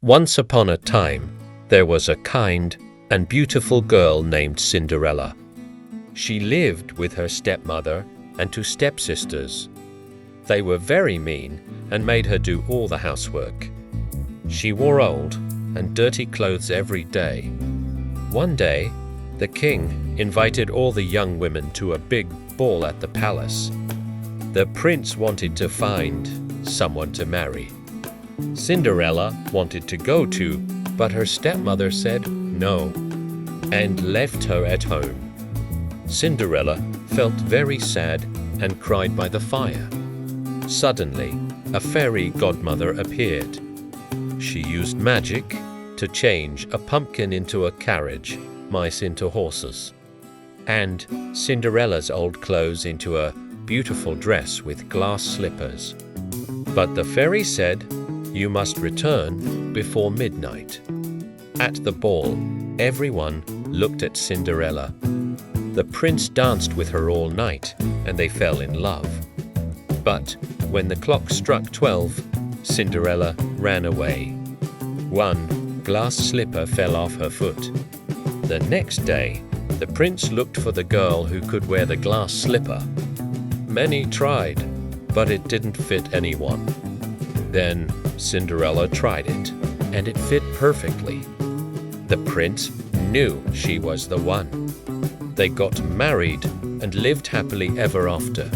Once upon a time, there was a kind and beautiful girl named Cinderella. She lived with her stepmother and two stepsisters. They were very mean and made her do all the housework. She wore old and dirty clothes every day. One day, the king invited all the young women to a big ball at the palace. The prince wanted to find someone to marry. Cinderella wanted to go too, but her stepmother said no and left her at home. Cinderella felt very sad and cried by the fire. Suddenly, a fairy godmother appeared. She used magic to change a pumpkin into a carriage, mice into horses, and Cinderella's old clothes into a beautiful dress with glass slippers. But the fairy said, "You must return before midnight." At the ball, everyone looked at Cinderella. The prince danced with her all night, and they fell in love. But when the clock struck 12, Cinderella ran away. One glass slipper fell off her foot. The next day, the prince looked for the girl who could wear the glass slipper. Many tried, but it didn't fit anyone. Then Cinderella tried it, and it fit perfectly. The prince knew she was the one. They got married and lived happily ever after.